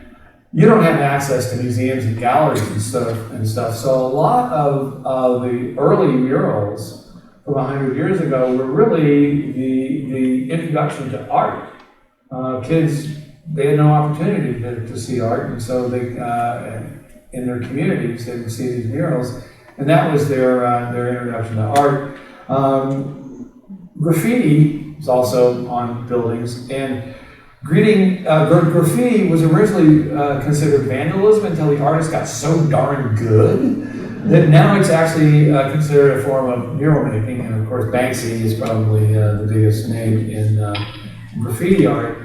you don't have access to museums and galleries and stuff. So a lot of the early murals from 100 years ago were really the introduction to art. Kids, they had no opportunity to see art, and so they in their communities they would see these murals, and that was their introduction to art. Graffiti is also on buildings, and graffiti was originally considered vandalism until the artist got so darn good that now it's actually considered a form of mural making. And of course, Banksy is probably the biggest name in graffiti art.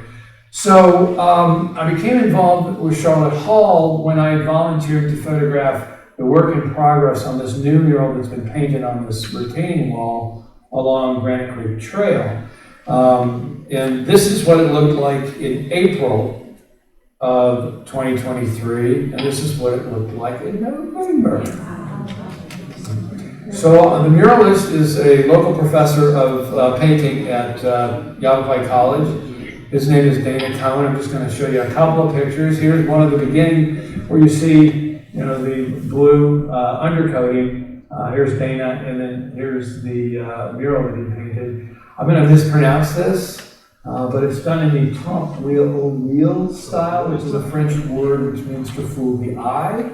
So I became involved with Charlotte Hall when I volunteered to photograph the work in progress on this new mural that's been painted on this retaining wall along Granite Creek Trail. And this is what it looked like in April of 2023, and this is what it looked like in November. So the muralist is a local professor of painting at Yavapai College. His name is Dana Cohen. I'm just going to show you a couple of pictures. Here's one at the beginning where you see, the blue undercoating. Here's Dana, and then here's the mural that he painted. I'm going to mispronounce this, but it's done in the petroglyphs style, which is a French word which means to fool the eye.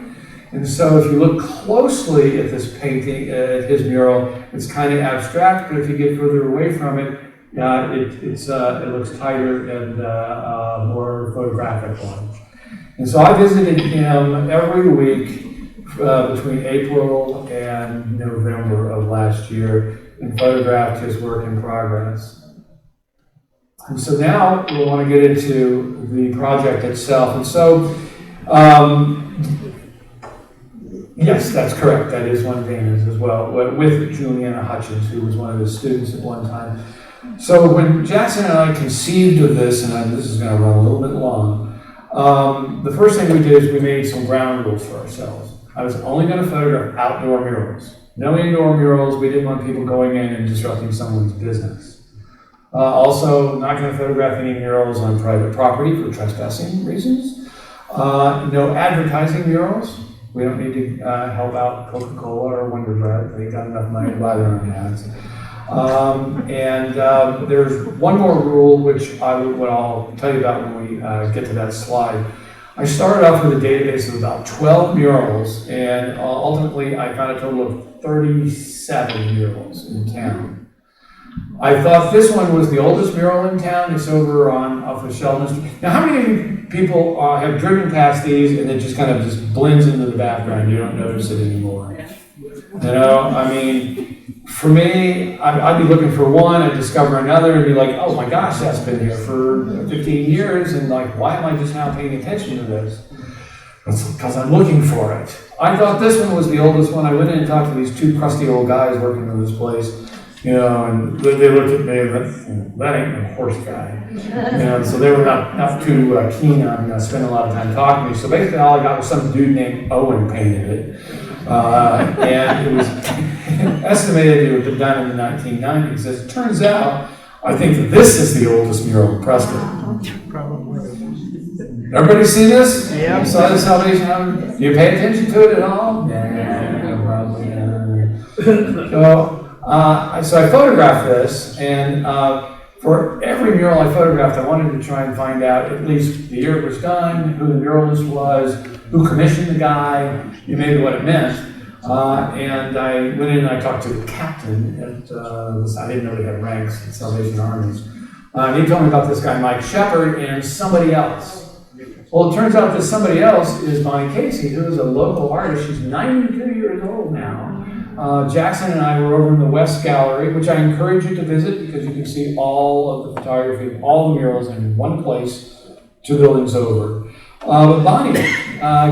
And so if you look closely at this painting, at his mural, it's kind of abstract, but if you get further away from it, it looks tighter and more photographic one. And so I visited him every week between April and November of last year and photographed his work in progress. And so now we want to get into the project itself. And so, yes, that's correct. That is one of Dana's as well, with Juliana Hutchins, who was one of his students at one time. So when Jackson and I conceived of this, and this is going to run a little bit long, the first thing we did is we made some ground rules for ourselves. I was only going to photograph outdoor murals. No indoor murals. We didn't want people going in and disrupting someone's business. Also, not going to photograph any murals on private property for trespassing reasons. No advertising murals. We don't need to help out Coca-Cola or Wonder Bread. They got enough money to buy their own ads. There's one more rule, which I'll tell you about when we get to that slide. I started off with a database of about 12 murals, and ultimately I found a total of 37 murals in town. I thought this one was the oldest mural in town. It's over off of Sheldon Street. Now, how many people have driven past these and it just kind of just blends into the background? You don't notice it anymore. For me, I'd be looking for one, I'd discover another, and be like, oh my gosh, that's been here for 15 years, and why am I just now paying attention to this? It's because I'm looking for it. I thought this one was the oldest one. I went in and talked to these two crusty old guys working in this place, and they looked at me and that ain't a horse guy. So they were not too keen on spending a lot of time talking to me. So basically all I got was some dude named Owen painted it. And it was estimated to have been done in the 1990s. As it turns out, I think that this is the oldest mural in Prescott. Probably. Everybody see this? Yeah. You saw the Salvation Army? Do you pay attention to it at all? Yeah, probably not. So I photographed this, and for every mural I photographed, I wanted to try and find out at least the year it was done, who the muralist was, who commissioned the guy, maybe what it meant. And I went in and I talked to the captain at, I didn't know they had ranks at Salvation Armies. He told me about this guy, Mike Shepard, and somebody else. Well, it turns out that somebody else is Bonnie Casey, who is a local artist. She's 92 years old now. Jackson and I were over in the West Gallery, which I encourage you to visit because you can see all of the photography of all the murals in one place, 2 buildings over. But Bonnie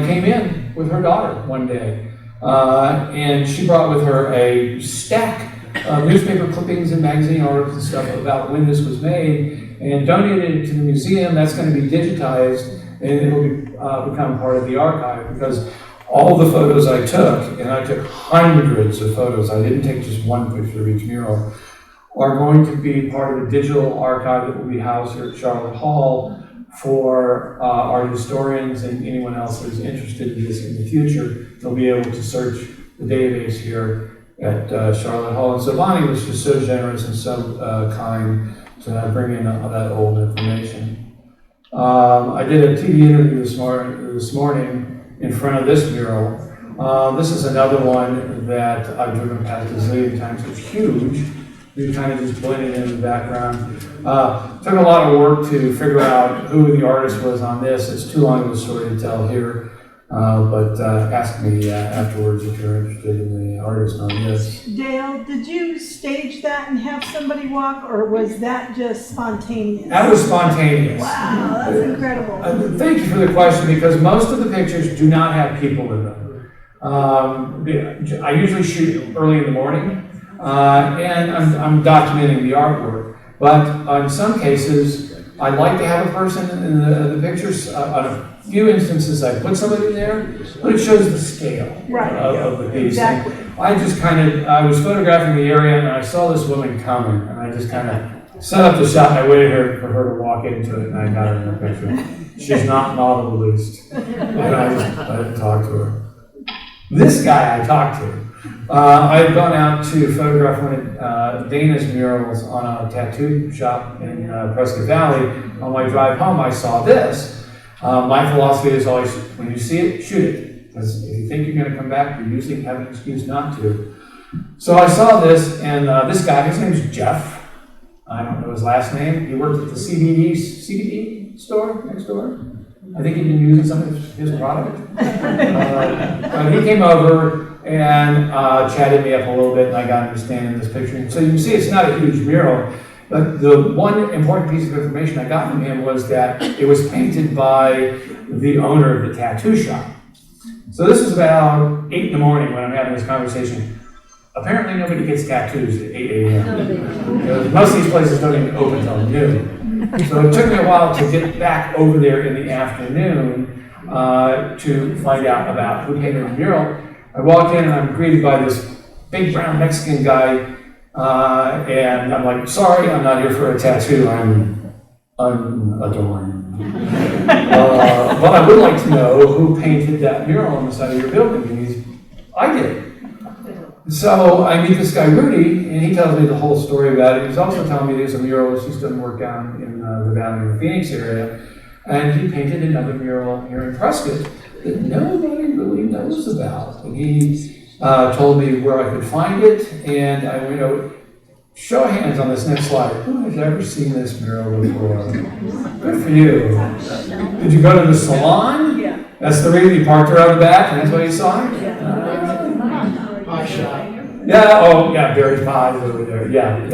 came in with her daughter one day, and she brought with her a stack of newspaper clippings and magazine articles and stuff about when this was made, and donated it to the museum. That's going to be digitized, and it'll become part of the archive, because all the photos I took, and I took hundreds of photos, I didn't take just one picture of each mural, are going to be part of the digital archive that will be housed here at Charlotte Hall for art historians and anyone else who's interested in this in the future. They'll be able to search the database here at Charlotte Hall. And so Bonnie was just so generous and so kind to bring in that old information. I did a TV interview this morning in front of this mural. This is another one that I've driven past a zillion times. It's huge. We kind of just blended in the background. Took a lot of work to figure out who the artist was on this. It's too long of a story to tell here, but ask me afterwards if you're interested in the artist on this. Dale, did you stage that and have somebody walk, or was that just spontaneous? That was spontaneous. Wow, that's incredible. Thank you for the question, because most of the pictures do not have people in them. I usually shoot early in the morning, and I'm documenting the artwork. But in some cases, I'd like to have a person in the pictures. On a few instances, I put somebody there, but it shows the scale of the piece. Exactly. I was photographing the area, and I saw this woman coming, and I just kind of set up the shot, and I waited for her to walk into it, and I got her in the picture. She's not novel the least, and I just talked to her. This guy I talked to. I had gone out to photograph one of Dana's murals on a tattoo shop in Prescott Valley. On my drive home, I saw this. My philosophy is always, when you see it, shoot it. Because if you think you're going to come back, you usually have an excuse not to. So I saw this, and this guy, his name is Jeff. I don't know his last name. He worked at the CBD store next door. I think he'd been using some of his product. But he came over and chatted me up a little bit, and I got him to stand in this picture. So you can see it's not a huge mural, but the one important piece of information I got from him was that it was painted by the owner of the tattoo shop. So this is about 8 in the morning when I'm having this conversation. Apparently nobody gets tattoos at 8 a.m. Most of these places don't even open until noon. So it took me a while to get back over there in the afternoon to find out about who painted the mural. I walk in and I'm greeted by this big brown Mexican guy, and I'm like, sorry, I'm not here for a tattoo, I'm unadorned. But I would like to know who painted that mural on the side of your building. And I did. So I meet this guy, Rudy, and he tells me the whole story about it. He's also telling me there's a mural that's just doing work down in the Valley of the Phoenix area. And he painted another mural here in Prescott that nobody really knows about. And he told me where I could find it, and I went, show of hands on this next slide. Who has ever seen this mural before? Good for you. Did you go to the salon? Yeah. That's the reason you parked around the back, and that's why you saw it? Yeah, Barry's Pies over there. Yeah.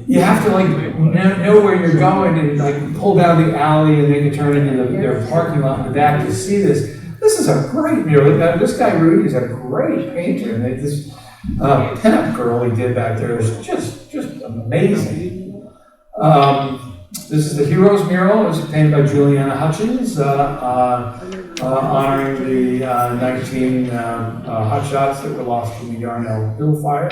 You have to know where you're going and pull down the alley and make a turn into their parking lot in the back to see this. This is a great mural. This guy Rudy is a great painter. And this pinup girl he did back there is just amazing. This is the Heroes mural. It was painted by Juliana Hutchins, honoring the 19 hotshots that were lost in the Yarnell Hill fire.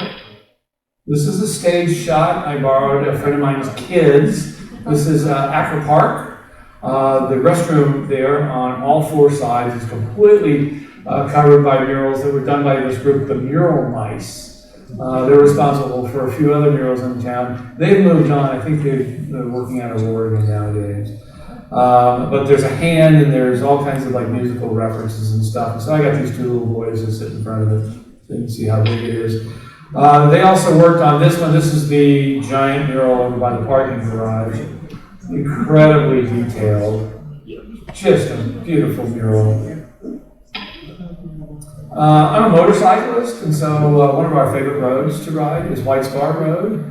This is a stage shot I borrowed a friend of mine's kids. This is Acker Park. The restroom there on all 4 sides is completely covered by murals that were done by this group, the Mural Mice. They're responsible for a few other murals in town. They've moved on. I think they're working out of Oregon nowadays. But there's a hand and there's all kinds of like musical references and stuff. And so I got these two little boys that sit in front of it, so you can see how big it is. They also worked on this one. This is the giant mural over by the parking garage. Incredibly detailed. Just a beautiful mural. I'm a motorcyclist, and so one of our favorite roads to ride is White Spar Road.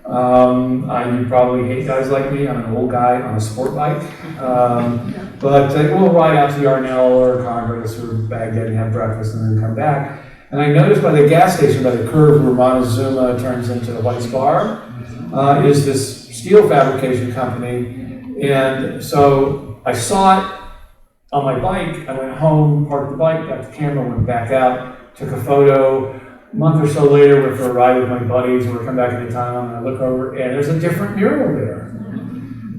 You probably hate guys like me. I'm an old guy on a sport bike. But we'll ride out to Yarnell or Congress or Baghdad and have breakfast and then come back. And I noticed by the gas station, by the curve where Montezuma turns into White Spar, is this steel fabrication company. And so I saw it on my bike. I went home, parked the bike, got the camera, went back out, took a photo. A month or so later, went for a ride with my buddies, and we come back into town, and I look over, and there's a different mural there.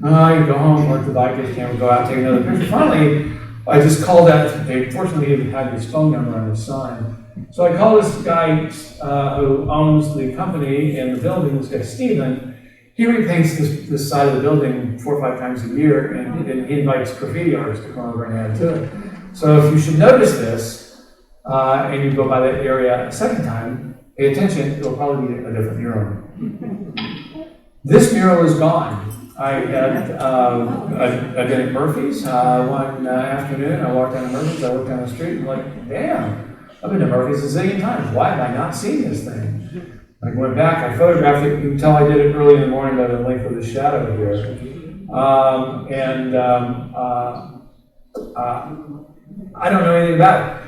You go home, park the bike, get the camera, go out, take another picture. Finally, I just called out. They fortunately even had his phone number on his sign. So I called this guy who owns the company and the building, this guy Steven. He repaints this side of the building 4 or 5 times a year, and he invites graffiti artists to come over and add to it. So if you should notice this, and you go by that area a second time, pay attention, it'll probably be a different mural. This mural is gone. I had I did at Murphy's one afternoon. I walked down to Murphy's, I looked down the street, and I'm like, damn, I've been to Murphy's a zillion times. Why have I not seen this thing? I went back, I photographed it. You can tell I did it early in the morning by the length of the shadow here. I don't know anything about it.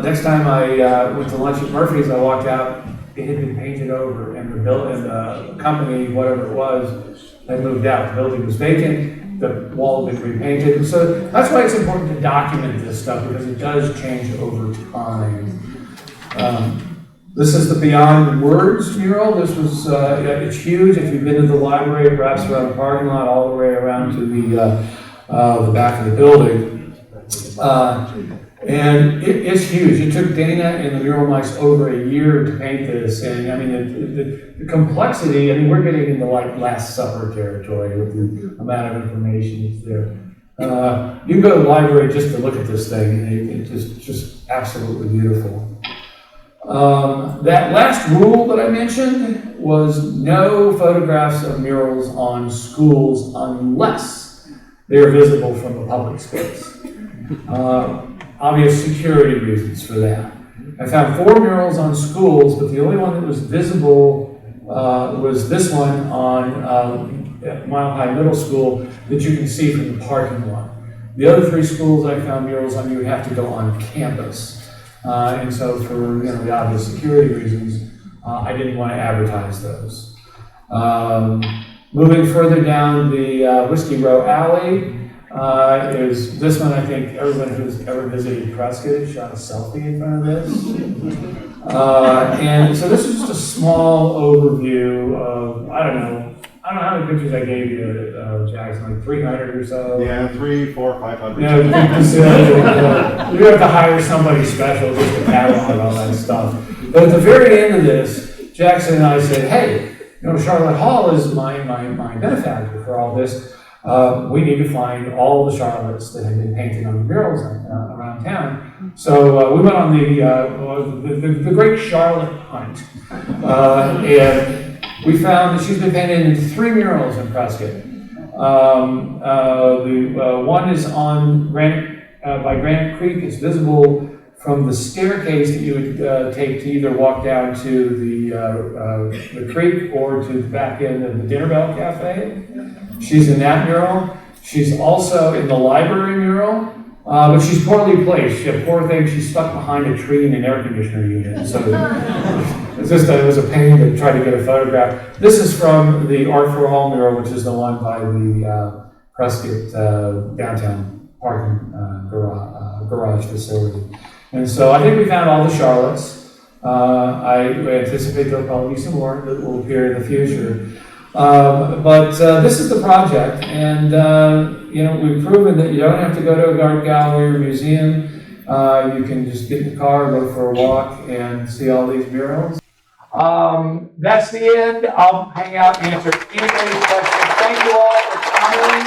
Next time I went to lunch at Murphy's, I walked out, it had been painted over, and the company, whatever it was, had moved out. The building was vacant, the wall had been repainted. And so that's why it's important to document this stuff, because it does change over time. This is the Beyond Words mural. This was, it's huge. If you've been to the library, it wraps around the parking lot all the way around to the back of the building. And it's huge. It took Dana and the mural mice over a year to paint this. And I mean, the complexity, I mean, we're getting into like Last Supper territory with the amount of information that's there. You can go to the library just to look at this thing, and it's just absolutely beautiful. That last rule that I mentioned was no photographs of murals on schools unless they're visible from the public space. Obvious security reasons for that. I found 4 murals on schools, but the only one that was visible was this one on Mile High Middle School that you can see from the parking lot. The other 3 schools I found murals on, you would have to go on campus. And so for the obvious security reasons, I didn't want to advertise those. Moving further down the Whiskey Row Alley, is this one. I think everyone who's ever visited Prescott shot a selfie in front of this. And so this is just a small overview of, I don't know how many pictures I gave you, Jackson, like 300 or so. Yeah, 300, 400, 500. Yeah, you have to hire somebody special just to catalog all that stuff. But at the very end of this, Jackson and I said, hey, Charlotte Hall is my benefactor for all this. We need to find all the Charlottes that have been painted on the murals around town. So we went on the Great Charlotte Hunt, and we found that she's been painted in 3 murals in Prescott. The one is on by Granite Creek. It's visible from the staircase that you would take to either walk down to the creek or to the back end of the Dinner Bell Cafe. She's in that mural. She's also in the library mural, but she's poorly placed. Poor thing, she's stuck behind a tree in an air conditioner unit. So it was a pain to try to get a photograph. This is from the Art for All mural, which is the one by the Prescott downtown parking garage facility. And so I think we found all the Charlottes. I anticipate there'll probably be some more that will appear in the future. But this is the project, and we've proven that you don't have to go to an art gallery or museum. You can just get in the car, go for a walk, and see all these murals. That's the end. I'll hang out and answer anybody's questions. Thank you all for coming.